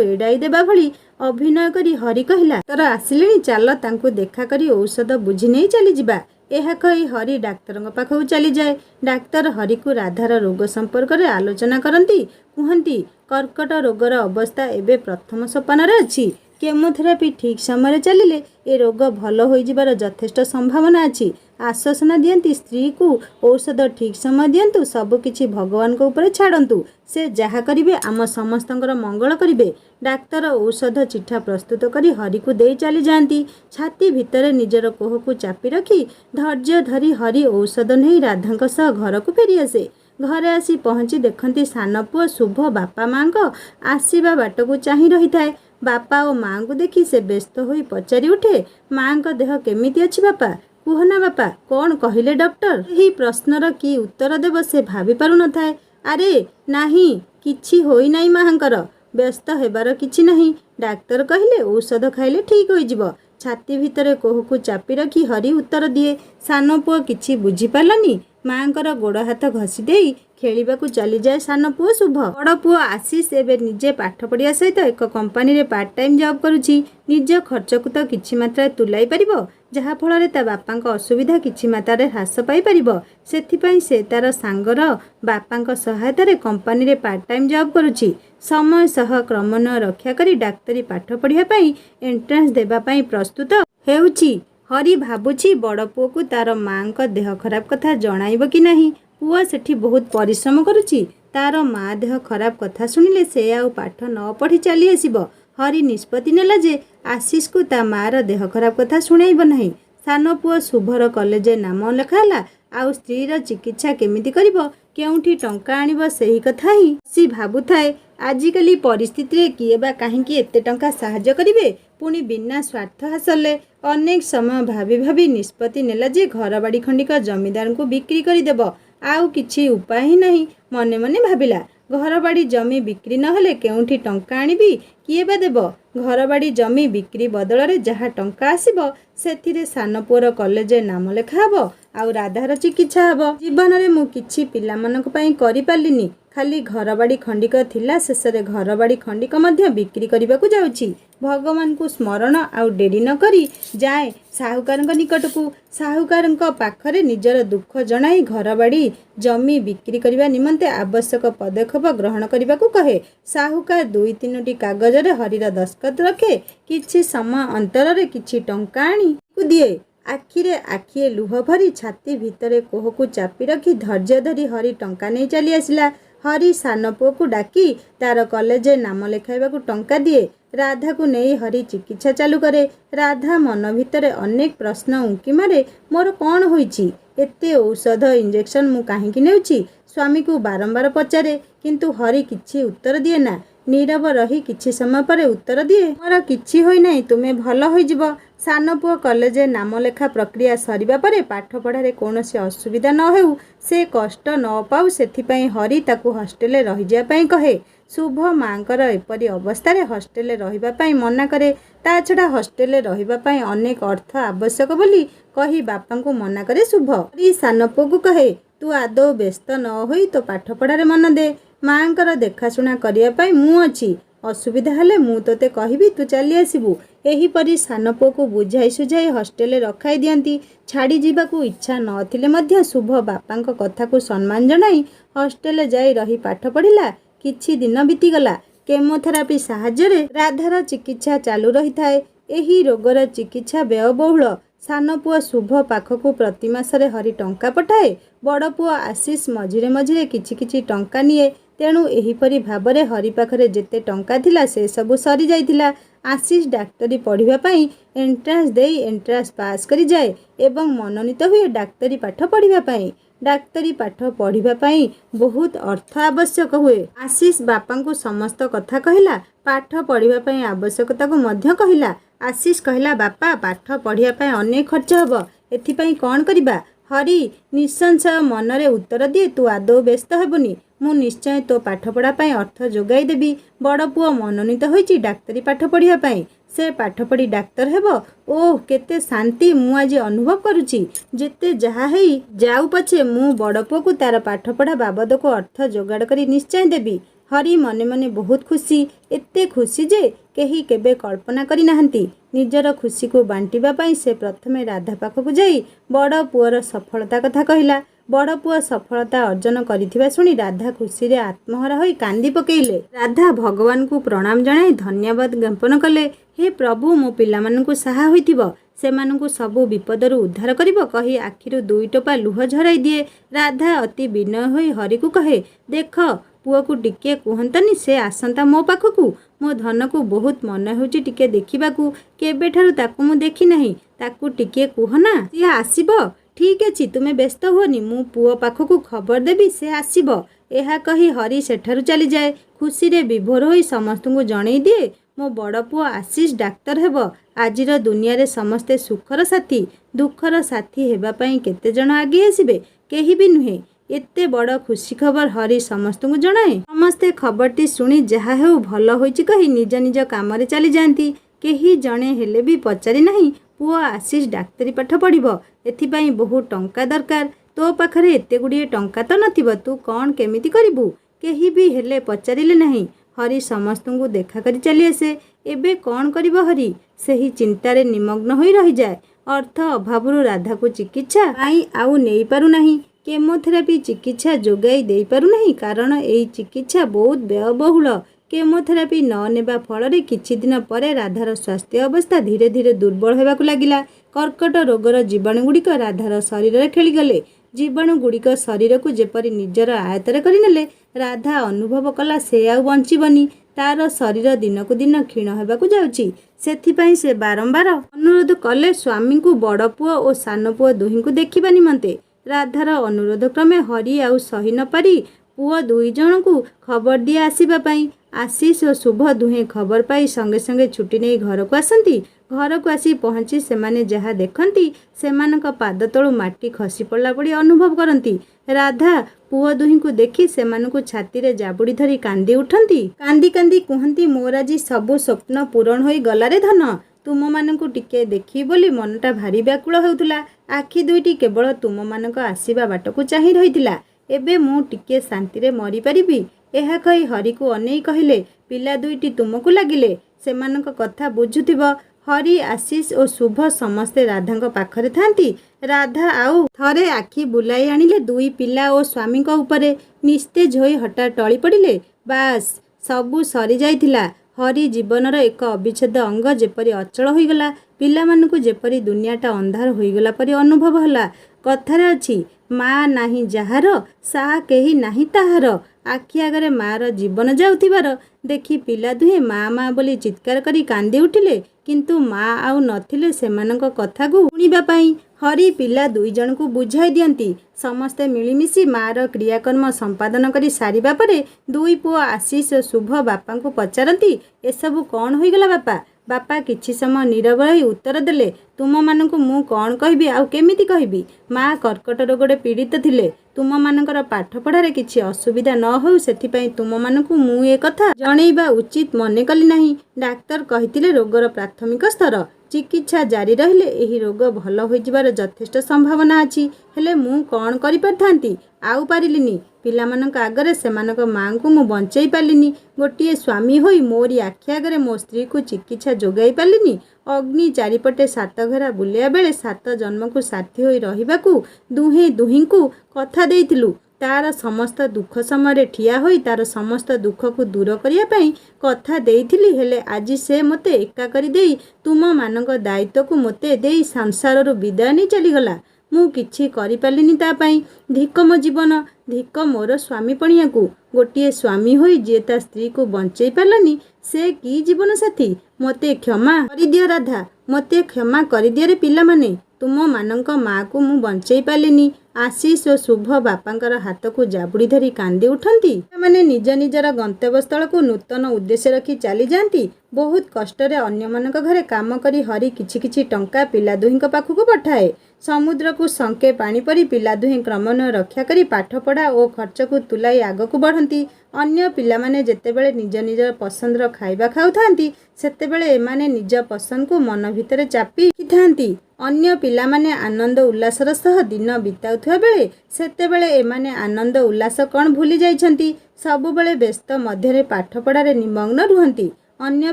एड़ाई देबा भली अभिनय करी हरि कहिला, तर आसिलेनी, चाल तांको देखा करी औषध बुझी नहीं चली जिबा। एहा कही हरि डाक्तरଙ୍କ पाखକୁ चली जाए। डाक्तर हरि को राधार रोग संपर्क रे आलोचना करंती। कुहंती कर्कट रोगर अवस्था एबे प्रथम सोपान रे अछि। केमोथेरापी ठीक समय चलिले ए रोग भल हो जिबार यथेष्ट संभावना अछि। आश्वासना दियंती स्त्री को औषध ठीक समय दियंतु, सब किछि भगवान को ऊपर छाड़ंतु, से जहा करिवे आम समस्तंकर मंगल करिवे। डाक्तर औषध चिठा प्रस्तुत करी हरि को दे चली जाती। छाती भितर निजर कोह को चापी रखी धैर्य धरी हरि औषध नहीं राधांक सह घर को फेरी आसे। घरे आसी पहुँची देखती सान पुओ शुभ बापा माँ को आसीबा बाट को चाही रही थाए। बापा और माँ को देखी से व्यस्त होई पचारि उठे, माँ को देह केमिति अछि बापा? कुहना बापा, कौन कहिले डॉक्टर? यही प्रश्नर की उत्तर देव से भाभी पारु न थाए। अरे नाही, किछि होई नाही माँकर, व्यस्त हेबार किछि नाही। डाक्तर कहिले औषध खाइले ठीक होई जिवो। छाती भितर कोह को चापी रखी हरि उत्तर दिए। सान पुओ किछि बुझी पारलानी। माँकर गोड़ हाथ घसी देई ଖେଳିବାକୁ चलीजाए सान पुओ शुभ। बड़ पुओ आशीष एवं निजे पाठ पढ़िया सहित एक कंपानी रे पार्ट टाइम जॉब करुछि। निज खर्च को तो किछि मात्रा तुलाई परिबो, जहा फल ता बापांक असुविधा किछि मात्रा ह्रास पाई परिबो। सेथिपई से तार सांगर बापांक सहायता रे कंपानी रे पार्ट टाइम जॉब करुछि। समय सह क्रमन्वय रक्षा करी डाक्तरी पाठ पढ़िया पई एंट्रांस देबा पई प्रस्तुत हेउछि। हरि भाबुछि बड़ पुओ को तार माँ का देह खराब कथा जणाइब कि नहीं। पुआ सेठी बहुत परिश्रम करुछि। तार माँ देह खराब कथा शुणिले से आउ पाठ न पढ़ी चली आसिब। हरि निष्पत्ति नेला जे आशीष को ता मार देह खराब कथा शुणाइब नहीं। सान पुओ शुभर कॉलेज नाम लेखाला। आउ स्त्रीर चिकित्सा केमिति करिब, केउठी टंका आनिब सेही कथा ही सी भाबुथाए। आजिकाली परिस्थिति रे किए बा काहींकी एते टंका साहाय्य करिवे, पुणी बिना स्वार्थ हासले। अनेक समय भाभी भाभी निष्पत्ति नेला जे घर बाड़ी खंडिक जमीदार को बिक्री करिदेब, आउ किछि उपाय ही नहीं। मने मने भाबिला घर बाड़ी जमी बिक्री नहले केउठी टंका आनिबी, किए बा देब। घर बाड़ी जमी बिक्री बदल रे जहा टंका आसिब सेथिरे सान पुओर कॉलेज नाम लेखा हबो, आउ राधार चिकित्सा हबो। जीवन रे मु किछि पिला मानक पई करि पालिनी, खाली घर बाड़ी खंडिक थिला, शेषरे घर बाड़ी खंडिक मध्य बिक्री करबाकू जाउछि। भगवान को स्मरण आउ डेरी न करी जाए साहुकार निकट को। साहुकार पाखरे निजर दुख जनाई घर बाड़ी जमी बिक्री करने निमंते आवश्यक पदक्षेप ग्रहण करने को कहे। साहुकार 2-3टी कागज रे हरिर दस्खत रखे। किछि समय अंतर रे किछि टंका आनी दिए। आखिरे आखिए लुह भरी छाती भितरे कोह को चापी रखी धैर्य धरी हरि टंका नहीं चली आसिला। हरि सान पुओ को डाकी तार कॉलेज नाम लेखाइबाकू टंका दिए। राधा को नहीं हरि चिकित्सा चालू करे। राधा मन भितरे अनेक प्रश्न उंकी मारे, मोर कौन होईची, एते औषध इंजेक्शन मु काहींकी नेउची। स्वामी को बारंबार पचारे, किंतु हरि किछि उत्तर दिए ना। नीरव रही किछि समय परे उत्तर दिए, मोर किछि होई नाही, तुमे भल होई जिवो। सान पुओ कॉलेज नाम लेखा प्रक्रिया सरिबा परे पाठ पढ़ारे कौनसी असुविधा न हेउ, से कष्ट न पाऊ, सेथिपई हरि ताकू हॉस्टेल रही जा पई कहे। शुभ मांकर एपरी अवस्था हॉस्टेल रहिबा पई मना करे। ता छड़ा हॉस्टेल रहिबा पई अनेक अर्थ आवश्यक बोली कही बापा को मना करे। शुभ हरि सान पुओ को कहे, तू आदौ व्यस्त न होई तो पाठ पढ़ारे मन दे। मांकर देखाशुना करिया पई मु अछि, असुविधा हेले मु तोते कहिबी, तू चली आसिबू। एही परी सान पुओ को बुझाई सुझाई हॉस्टेल रखाई दियंती। छाड़ी जीवाकू इच्छा नथिले मध्य शुभ बापांक कथा को सम्मान जणाई हॉस्टेल जाई रही पाठ पढ़िला। किछि दिन बीतीगला। केमोथेरापी साहाय्य रे राधार चिकित्सा चालू रही थाए। एही रोगर चिकित्सा व्ययबहुल। सान पुओ शुभ पाखकू प्रति मासरे हरि टंका पठाए। बड़ पुओ आशीष मझिरे मझिरे किछि किछि टंका निए। तेणु एहीपरी भाबरे हरि पाखरे जेते टंका थिला से सबु सरी जाइथिला। आशीष डाक्तरी पढ़िबा पई एंट्रांस देई एंट्रांस पास करी जाए एवं मनोनीत हुए डाक्तरी पाठ पढ़िबा पई। डाक्तरी पाठ पढ़िबा पई बहुत अर्थ आवश्यक हुए। आशीष बापा को समस्त कथा कहला। पाठ पढ़िबा पई आवश्यकता को मध्य कहला। आशीष कहला, बापा पाठ पढ़िया पई अनेक खर्च हबो, एथिपई कौन करिबा। हरि निसंशय मनरे उत्तर दिए, तू आदौ व्यस्त हेबुनी, मु निश्चय तो पाठ पढ़ा पई अर्थ जोगाई देबी। बड़ पुओ मनोनीत होईची डाक्तरी पाठ पढ़िया पई। से पाठ पढ़ी डाक्तर हेबो। ओह केते शांति मु आज अनुभव करुची। जेते जहा हेई जाऊ पछे मु बड़ पुओ को तार पाठ पढ़ा बाबद को अर्थ जोगाड़ करी निश्चय देबी। हरि मने मने बहुत खुशी। एते खुशी जे केही केबे कल्पना करी नाहंती। निजर खुशी को बांटिबा पई से प्रथमे राधा पाखकू जाई बड़ पुओर सफलता कथा कहिला। बड़ पुओ सफलता अर्जन करिथिबा सुनी राधा खुशी रे आत्महरा होई कांदी पकेइले। राधा भगवान को प्रणाम जणाई धन्यवाद ज्ञापन कले। हे प्रभु, मो पिला मानकू सहा होइथिबो, सेमानकू सबु विपदरु उद्धार करिबो कही आखिरु 2 टोपा लुह झराई दिए। राधा अति विनय होई हरि को कहे, देख पुओ को टिके कुहंतनी, से आसंता मो पाखकू। मो धन को बहुत मन होउची टिके देखिबाकू। केबेठारु ताकू मु देखि नाही, ताकू टिके कुहना, से आसीबो। ठीक अछि, तुमे व्यस्त हुओनी, मु पुओ पाखकू खबर देबी, से आसीबो। एहा कही हरि सेठारु चली जाए। खुशी रे विभोर होई समस्तଙ୍କୁ जणई दिए, मो बड़ पुओ आशीष डाक्तर हेबो। आजिर दुनिया रे समस्ते सुखर साथी, दुखर साथी हेबा पई केते जण आगे आसीबे, केही भी नुहे। एते बड़ खुशी खबर हरि समस्तଙ୍କୁ जणाए। समस्ते खबरटी सुनी जहा हेउ भल होईची कही निज निज काम रे चली जांती। केही जणे हेले भी पचारि नाही पुओ आशीष डाक्तरी पाठ पढ़िबो, एथिपई बहु टंका दरकार। तो पाखरे एते गुड़िए टंका तो नथिब, तू कौन केमिति करिबु? केही भी हेले पचारिले नहीं। हरि समस्तଙ୍କୁ देखा करी चली आसे। एबे कौन करिब हरि? सेही चिंतारे निमग्न होई रही जाए। अर्थ अभावरु राधा को चिकित्सा पाई आउ नेई पारु नाही। केमोथेरापी चिकित्सा जोगाई देई पारु नाही, कारण एई चिकित्सा बहुत व्ययबहुल। केमोथेरापी न नेबा फଳରେ किछि दिन परे राधार स्वास्थ्य अवस्था धीरे धीरे दुर्बल हेबाकु लागिला। कर्कट रोगर जीवाणुगुड़िक राधार शरीर खेलीगले। जीवाणुगुड़िक शरीर को जेपरि निजर आयतर करिनेले। राधा अनुभव कला से आउ बंचिबनी। तार शरीर दिनकु दिन क्षीण हेबाकु जाउची। सेथिपाई से बारंबार अनुरोध कले स्वामी को बड़ पुओ और सान पुओ दुहिंकु देखिबा निमंते। राधार अनुरोध क्रमे हरि आउ सही न पारी पुओ दुई जनकु खबर दिए आसीबा पई। आशीष और शुभ दुहें खबर पाई संगे संगे छुट्टी नहीं घर को आसती। घर को आसी पहुँची सेमाने जहा देखती सेमानक पाद तलु माटी खसी पड़ला पड़ी अनुभव करती। राधा पुओ दुही को देखी सेमानकु छाती रे जाबुड़ी धरी कांदी उठंती। कांदी कांदी कहती, मोर आजी सबु स्वप्न पूरण होई गलारे धन। तुम मानकु टिके देखी बोली मनटा भारी व्याकुल होउतला। आखि दुईटी केवल तुम मानक आसीबा बाटकु चाहि रहितिला। एबे मु टिके शांति रे मरी परिबी। एहा कही हरि को अनेई कहिले, पिला दुईटी तुमको लागिले, सेमानक कथा बुझुथिब। हरि आशीष और शुभ समस्ते राधा पाखरे थांती। राधा आउ थरे आखि बुलाई आनिले दुई पिला और स्वामी उपरे। निस्तेज होई हठात टली पड़िले। बास सबु सरी जाइथिला। हरि जीवनर एक अविच्छेद अंग जेपरी अचल होईगला। पिलामानकु जेपरी दुनियाटा अंधार होईगला परी अनुभव हला। कथारे अछि, माँ नाही जाहार सा केही नाही ताहार। आखि आगरे मार जीवन जाउथिबार देखी पिला दुहे माँ माँ बोली चित्कार करी कांदी उठिले, किंतु माँ आउ नथिले सेमानक कथाकु शुणिबा पई। हरि पिला दुई जन को बुझाई दियंती। समस्ते मिलिमिशि मार क्रियाकर्म संपादन करी सारिबा परे दुई पुओ आशीष और शुभ बापा को पचारती, एसबु कौन होईगला बापा? बापा किछि समय नीरव रही उत्तर देले, तुम मानकु मु कौन कहबी आउ केमिति कहबी? माँ कर्कट रोगरे पीड़ित थिले। तुम मानकर पाठ पढ़ारे किछि असुविधा न हो सेथिपई तुम मानकु मु ए कथा जणैबा उचित मने कली नाही। डाक्तर कहितिले रोगर प्राथमिक स्तर। चिकित्सा जारी रहिले एही रोग भल होई जिबार यथेष्ट संभावना अछि। हेले मु कौन करि परथांती? आउ पारिलिनी। पिलामानक आगरे सेमानक माँ को मु बंचई पालिनी। गोटिए स्वामी होई मोरी आखि आगरे मो स्त्री को चिकित्सा जोगाई पालिनी। अग्नि चारिपटे सात घेरा बुलिया बेले सात जन्म को साथी होई रहिबाकू दुहे दुहिंकु कथा देइथिलु। तार समस्त दुख समय ठिया होई तार समस्त दुख को दूर करिया पई कथा देइथिली। हेले आजी से मते एका करी देई तुम मानक दायित्व को मते देई संसार रु विदाय नहीं चलीगला। मु किछि करि पालिनी ता पई। धिक मो जीवन, धिक मोर स्वामी पणिया को। गोटिए स्वामी होई जे ता स्त्री को बंचई पालानी से की जीवन साथी? मते क्षमा करि दियो राधा, मते क्षमा करि दियो रे पिला माने। तुम मानक माँ को मु बंचई पालिनी। आशीष और शुभ बापांकर हाथ को जाबुड़ी धरी कांदी उठंती। माने निज निजर गंतव्य स्थल को नूतन उद्देश्य रखी चली जाती। बहुत कष्टरे अन्य मानक घरे काम करी हरि किछि किछि टंका पिला दुहिंक पाखକୁ पठाए। समुद्र को संके पानी परी पिला दुहिं क्रमन्वय रक्षा करी पाठ पढ़ा और खर्च को तुलाई आगକୁ बढ़ंती। अन्य पिलामाने जेतेबेले निज निज पसंदर खाइबा खाउथांती सेतेबेले एमाने निज पसंद को मन भितरे चापी रखिथांती। अन्य पिलामाने आनंद उल्लासर सह दिन बिताउथुवा बेले सेतेबेले एमाने आनंद उल्लास कौन भूली जाइछंती। सबुबेले व्यस्त मध्यरे पाठ पढ़ारे निमग्न रुहंती। अन्य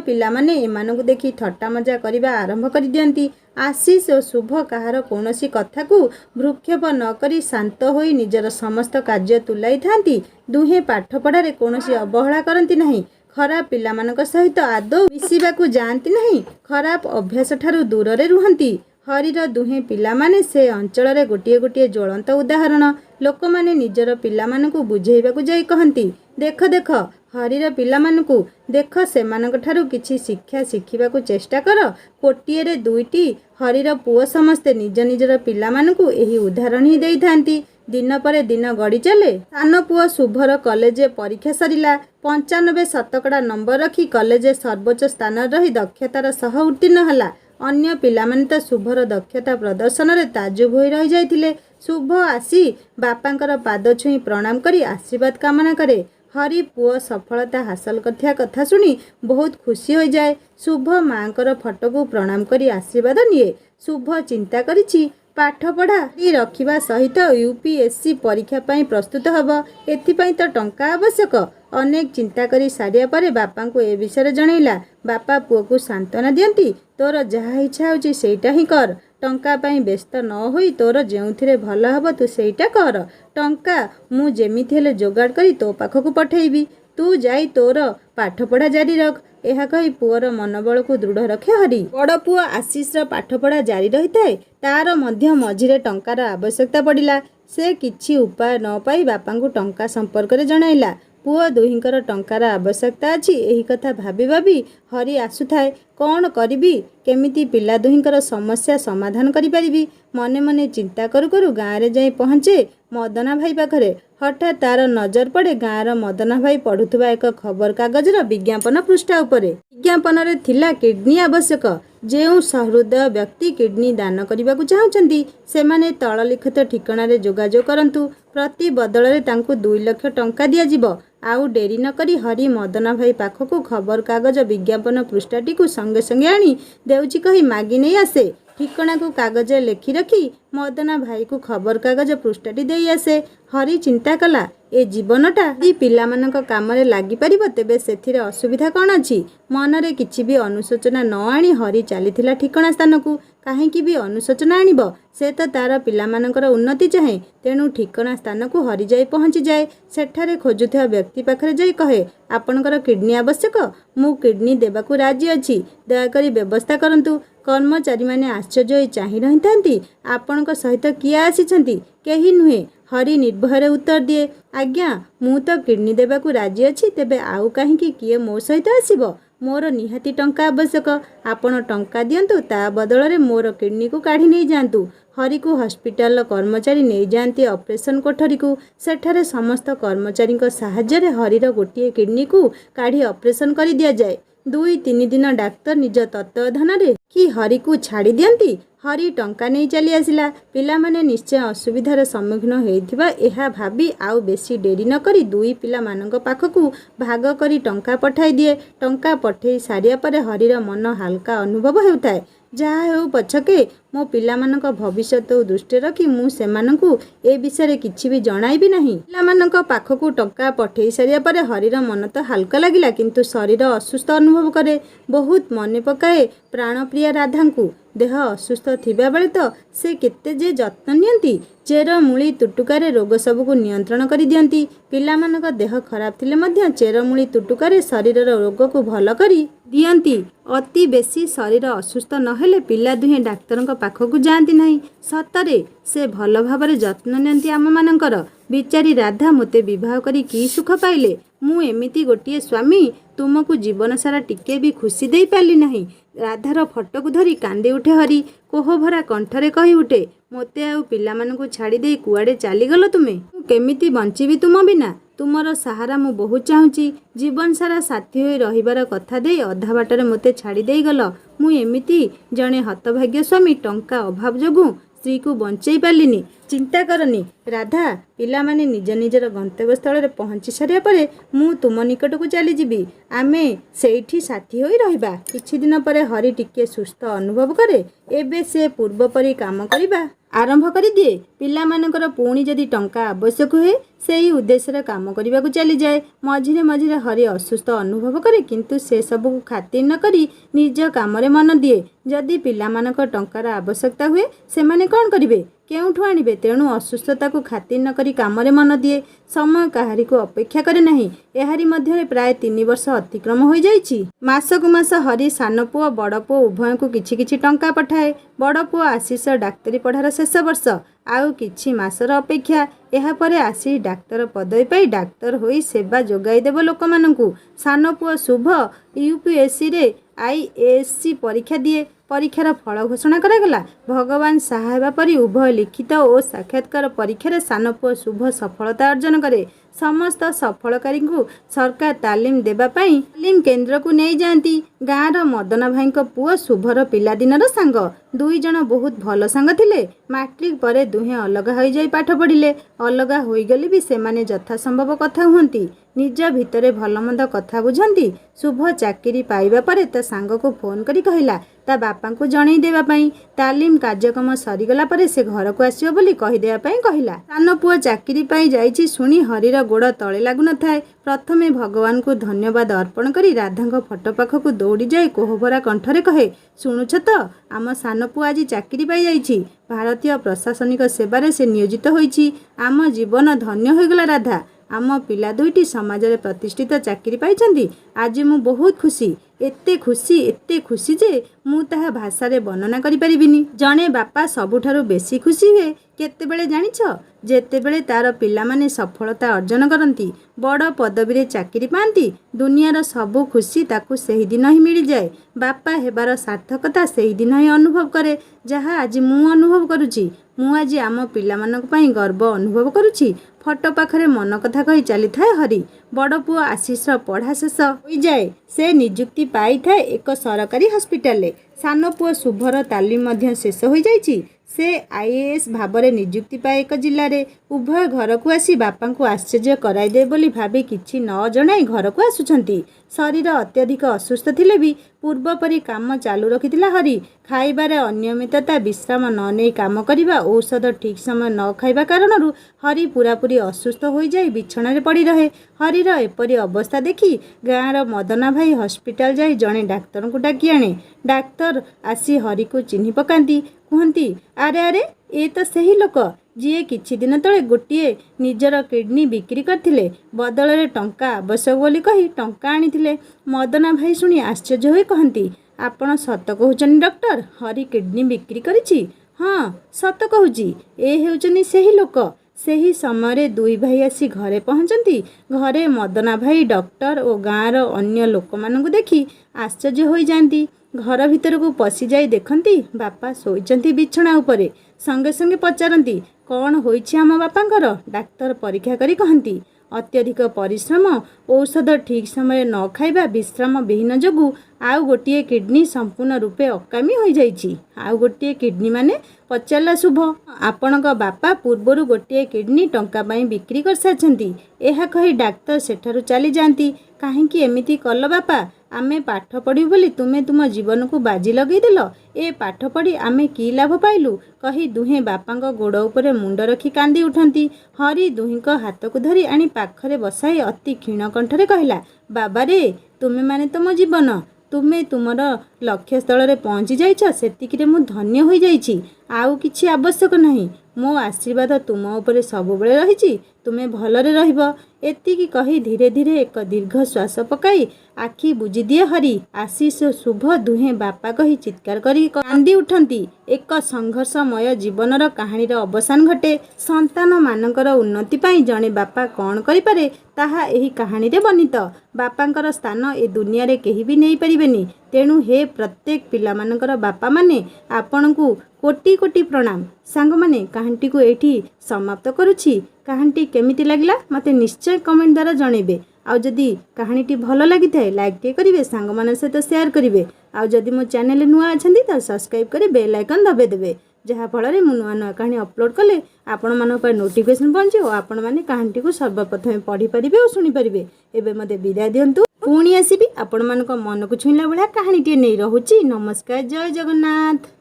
पिलामाने एमानकु देखि थट्टा मजा करिबा आरंभ करि दियंती। आशीष और शुभ कहार कौनसी कथा को भ्रूक्षेप न करी शांत होई निजर समस्त कार्य तुलाई थांती। दुहे पाठ पढ़ारे कौनसी अवहेला करंती नहीं। खराब पिलामानक सहित आदौ मिसिबाकु जांती नहीं। खराब अभ्यास ठारू दूररे रुहंती। हरिर दुहे पिलामाने से अंचल रे गोटिए गोटिए ज्वलंत उदाहरण। लोक माने निजर पिलामानकु बुझेइबाकु जाई कहंती, देख देख हरिर पिलामानकु देख, सेमानक ठारू किछि शिक्षा शिखिबाकु चेष्टा कर। कोटिए रे दुईटी हरिर पुओ समस्ते निज निजर पिलामानकु एही उदाहरण ही देई थांती। दिन पर दिन गड़ी चले। सान पुओ शुभर कॉलेज परीक्षा सरिला। 95% नंबर रखी कॉलेज सर्वोच्च स्थान रही दक्षतार सह उत्तीर्ण हला। अन्य पिलामाने तो शुभर दक्षता प्रदर्शन रे ताजुब होई रही जाइथिले। शुभ आसी बापांकर पाद छुई प्रणाम करी आशीर्वाद कामना करे। हरि पुओ सफलता हासिल करथिया कथा सुनी बहुत खुशी हो जाए। शुभ माँकर फटो को प्रणाम करी आशीर्वाद निये। शुभ चिंता करिछि पाठपढ़ा रखा सहित यूपीएससी परीक्षा पाई प्रस्तुत हम एथिपाई तो टंका आवश्यक। अनेक चिंता करी सारिया परे बापा को ए विषय जनइला। बापा पुओ को सांत्वना दियंती, तोर जहाँ इच्छा होची सेटा ही कर। टंका पाई व्यस्त न होई तोर जेउथिरे भल हब तू सेटा कर। टंका मु जेमिति हेले जोगाड़ करी तो पाखकु पठेइबी, तू जाई तोर पाठपढ़ा जारी रख। यह कही पुअर मनोबल को दृढ़ रखे हरि। बड़ पुओ आशीष पाठपढ़ा जारी रही थाए, तार मध्य मझिरे टंकार आवश्यकता पड़िला। से किछि उपाय न पाई बापा को टंका संपर्क में जणाइला। पुओ दुहिंकर टंकार आवश्यकता अछि एही कथा भाबी भाबी हरि आसुथाए। कौन करिबी, केमिति पिला दुहिंकर समस्या समाधान करि परिबी, मने मने चिंता करू करू गाँव रे जाई पहुँचे मदना भाई पाखरे। हठात तार नजर पड़े गाँवर मदना भाई पढ़ुथुबा एक खबर कागजर विज्ञापन पृष्ठा उपरे। विज्ञापन रे थिला किडनी आवश्यक। जेउ सहृदय व्यक्ति किडनी दान करने को चाहते सेमाने तल लिखित ठिकाना रे जोगाजोग करंतु। प्रति बदल रे तांकु 2 लाख टंका दिया जिवो। आउ डेरी न करी हरि मदना भाई पाखकु खबर कागज विज्ञापन पृष्ठाटी को संगे संगे आनी देउची कही मागी नहीं आसे। ठिकाना को कागज लिखि रखी मदना भाई को खबर कागज पृष्ठाटी दे आसे। हरि चिंता कला ए जीवनटा यदि पिलामानक कामरे लागि परिबो तेबे सेथिरे असुविधा कौन अछि। मनरे किछि भी अनुशोचना न आनी हरि चलीथिला ठिकाना स्थान को। काहेकि भी अनुशोचना आनिबो, से तो तार पिलामानकर उन्नति चाहे। तेणु ठिकाना स्थान को हरि जाई पहुँची जाए। सेठारे खोजुथिबा व्यक्ति पाखरे जाई कहे, आपणकर किडनी आवश्यक, मु किडनी देबाकू राजी अछि, दयाकरी व्यवस्था करंतु। कर्मचारी माने आश्चर्य होई चाहि रहिथांती, आपणक सहित किए आसीछंती? केही नुहे। हरि निर्भय उत्तर दिए, आज्ञा मु तो किडनी देबाकू राजी अछि, तेबे आउ काहेकि किए मो सहित आसीबो? मोर निहाती टंका आवश्यक। आपण टंका दियंतु, ता बदल रे मोर किडनी को काढ़ी नहीं जांतु। हरि को हॉस्पिटल कर्मचारी नहीं जाती ऑपरेशन कोठरी को। सेठारे समस्त कर्मचारी साहाय्य रे हरिर गोटे किडनी को काढ़ी ऑपरेशन कर दिया जाए। 2-3 दिन डाक्तर निज तत्वावधान रे कि हरि को छाड़ी दियंती। हरि टंका नहीं चली आसिला। पिला माने निश्चय असुविधार सम्मुखीन होइथिबा एहा भाबी आउ बेसी डेरी न करी 2 पिला मानक पाखकू भाग करी टंका पठाई दिए। टंका पठेई सारिया परे हरिर मन हल्का अनुभव हेउथाए। जहा हेउ पछके मो पिलामानक भविष्यत दृष्टि रखी मु सेमानकू ए विषय किछि भी जणाइबी नाही। पिलामानक पाखकू टंका पठेई सारिया परे हरिर मन तो हल्का लागिला, किंतु शरीर असुस्थ अनुभव करे। बहुत मने पकाए प्राणप्रिया राधांकू। देह असुस्थ थिबा बेले तो से केते जे जत्न नियंती। चेर मूली तुटुकारे रोग सबको नियंत्रण करि दियंती। पिलामानक देह खराब थिले मध्य चेर मूली तुटुकारे शरीरर रोग को भल करि दियंती। अति बेसी शरीर असुस्थ नहेले पिला दुहे डाक्तरक पाखकू जाती नहीं। सतरे से भल भावरे जत्न नियंती आम मानकर। बिचारी राधा मोते विवाह करी की सुख पाइले। मु एमिति गोटिए स्वामी तुमको जीवन सारा टिके भी खुशी दे पाली नहीं। राधार फटो को धरी कांदी उठे हरि। कोह भरा कंठरे कही उठे, मोते आउ पिला मानकू छाड़ी दे कुआडे चाली गलो तुमे? केमिति बंचिबी तुम बिना? तुमर सहारा मु बहुत चाहूची। जीवन सारा साथी होई रहिबार कथा दे अधा बाटरे मोते छाड़ी दे गल। मु एमिति जणे हतभाग्य स्वामी टंका अभाव जोगु स्त्री को बंचई पालिनी। चिंता करनी राधा, पिला माने निज निजर गंतव्य स्थल रे पहुंची सारिया परे मु तुम निकट को चली जीवी। आमे सेठी साथी होई रहिबा। किछि दिन परे हरि टिके सुस्थ अनुभव करे। एबे से पूर्व परि काम करिबा आरंभ करि दिए। पिला मानकर पुणी जदि टंका आवश्यक हुए सेही उद्देश्य काम करने को चली जाए। मझिरे मझिरे हरि असुस्थ अनुभव करे, किंतु से सब को खातिर न करी निज काम रे मन दिए। जदि पिला मानक टंकार आवश्यकता हुए से माने कौन करिवे, केउठु आनिबे? तेणु असुस्थता को खातिर न करी काम रे मन दिए। समय काहारी को अपेक्षा करे नहीं। एहारी मध्य प्राय 3 वर्ष अतिक्रम हो जाइछि। मासकु मास हरि सान पुओ बड़ पुओ उभय को किछि किछि टंका पठाए। बड़ पुओ आशीष डाक्तरी पढ़ार शेष वर्ष। आउ किछि मासर अपेक्षा एहा परे आसी डाक्तर पदवी पाई डाक्तर होई सेवा जोगाई देव लोक मानकू। सान पुओ शुभ यूपीएससी रे आईएएससी परीक्षा दिए। परीक्षार फल घोषणा करागला। भगवान सहायता परी उभय लिखित और साक्षात्कार परीक्षा सान पुओ शुभ सफलता अर्जन करे। समस्त सफलकारी को सरकार तालीम देबा पाई तालीम केन्द्र को नहीं जाती। गाँवर मदना भाई पुओ शुभर पिलादिनर सांग। 2 जन बहुत भल सांग थिले। मैट्रिक परे दुहे अलगा हो जाई पाठ पढ़िले। अलगा होई गली भी सेमाने यथा संभव कथा हुंती। निज भितरे भलमंद कथा बुझंती। शुभ चाकरी पाइबा परे ता सांग को फोन करी कहला ता बापा को जणई देवा पई। तालीम कार्यक्रम सरीगला परे से घर को आसियो बोली कहि देवा पई कहला। सान पुओ चाकरी पाई जाइछि सुनी हरिर गोड़ तळे लागु न थाए। प्रथमे भगवान को धन्यवाद अर्पण करी राधांग फोटो पाखक दौड़ी जाए कोहभरा कंठरे कहे, शुणुछ तो आम सान पुओ आज चाकरी पाई जाइछि। भारतीय प्रशासनिक सेवारे से नियोजित होइछि। आम जीवन धन्य होइगला राधा। आम पिला दुईटी समाज में प्रतिष्ठित चाकरी पाई। आज मु बहुत खुशी, एते खुशी जे मु ताहा भाषा वर्णना करि परिबिनी। जणे बापा सबुठारु बेसी खुशी हुए केतेबेले जानिछ, जेतेबेले तार पिला माने सफलता अर्जन करती, बड़ पदवी रे चाकरी पाती। दुनियार सबु खुशी ताकू सही दिन ही मिल जाए। बापा हेबार सार्थकता सही दिन ही अनुभव करे जहाँ आज मु अनुभव करुची। मु आज आम पिला मानक पई गर्व अनुभव करुची। फोटो पाखरे मन कथा कही चली थाए हरि। बड़ पुओ आशीष पढ़ा शेष हो जाए से नियुक्ति पाई थाए एक सरकारी हॉस्पिटल। सान पुओ शुभर तालीम मध्य शेष हो जाइछि। से आईएएस भाव में नियुक्ति पाए एक जिले में। उभय घर को आसी बापा को आश्चर्य कराइदे बोली भाभी किछि न जणाई घर को आसुछंती। शरीर अत्यधिक असुस्थ थिले भी पूर्व परी काम चालू रखिथिला हरि। खाइबारे अनियमितता, विश्राम न नहीं काम करिबा, औषध ठीक समय न खाइबा कारणरू हरि पूरापूरी असुस्थ हो जाए बिछणारे पड़ी रहे। हरिर एपरी अवस्था देखी गाँवर मदना भाई हॉस्पिटल जाई जड़े डाक्तर को डाकी आने। डाक्तर आसी हरि को चिन्ह पकाती, कहती अरे अरे ए तो सही लोक जी किछि दिन तले गोटे निजर किडनी बिक्री करथिले, बदल रे टंका आवश्यक बोली कही टंका आनिथिले। मदना भाई शुणी आश्चर्य होई कहती आपण सत कहउछन डॉक्टर, हरि किडनी बिक्री करिछि? हाँ सत कहूची, ए हेउचनी सही लोक। सही समय दुई भाई आसी घरे पहुँचती। घरे मदना भाई डॉक्टर और गाँवर अन्य लोक मानू देखी आश्चर्य हो जाती। घर भीतर को पशि जाई देखती बापा शोइचंती बिछଣା उपरे। संगे संगे पचारती कौन होइछि आम बापांकर? डाक्तर परीक्षा करी कहती अत्यधिक परिश्रम, औषध ठीक समय न खाइबा, विश्राम विहीन जोगु आउ गोटे किडनी संपूर्ण रूपे अकामी हो जाइछि। आउ गोटे किडनी माने? पचारला शुभ। आपणक बापा पूर्वरु गोटे किडनी टंका पाई बिक्री कर सारछंती। एहा कही डाक्तर सेठारु चली जाती। काहेकि एमिति कल बापा? आमे पाठ पढ़ी बोली तुमे तुम जीवन को बाजी लगे देल। ए पाठ पढ़ी आमे की लाभ पाइलु? कही दुहें बापांक गोड़ उपरे मुंड रखी कांदी उठंती। हरि दुहींक हाथ को धरी आनी पाखरे बसाई अति क्षीण कंठरे कहला, बाबा रे तुमे माने तो मो जीवन। तुमे तुमर लक्ष्य स्थल रे पहुँची जाइछ, सेतिकिरे मु धन्य हो जाइछि। आउ किछि आवश्यक नहीं। मो आशीर्वाद तुम उपरे सबुबेले रहिछि। तुमे भलरे रहिबो। एतिकी कही धीरे धीरे एक दीर्घ श्वास पकाई आखि बुझी दिए हरि। आशीष शुभ दुहें बापा कही चित्कार करी कांदी उठंती। एक संघर्षमय जीवनर कहानीर अवसान घटे। संतान मानकर उन्नति पाई जणे बापा कौन करिपारे ताहा एही कहानी रे बनित। बापांकर स्थान ए दुनिया रे केही भी नहीं परिबेनी। तेणु हे प्रत्येक पिला मानकर बापा माने आपनकु कोटि कोटि प्रणाम। सांग माने कहानी को एठी समाप्त करुछि। कहानी केमिति लागला मते निश्चय कमेंट द्वारा जणेबे। आउ जदि कहानीटी भल लगी थाए लाइक टे करिवे, सांग मान सहित शेयर करिवे। आउ जदि मो चैनल नुआ अछंती त सब्सक्राइब करे बेल आइकन दबे देबे, जहा फल मु नुआ नुआ कहानी अपलोड कले आपण मान पर नोटिफिकेशन पहुंचे और आपण माने कहानी को सर्वप्रथमे पढ़ी परिबे और सुनी परिबे। एबे मते विदाय दियंतु, पुणी आसीबी आपण मान को मन को छुईला भलिया कहानीटी नै रहुची। नमस्कार, जय जगन्नाथ।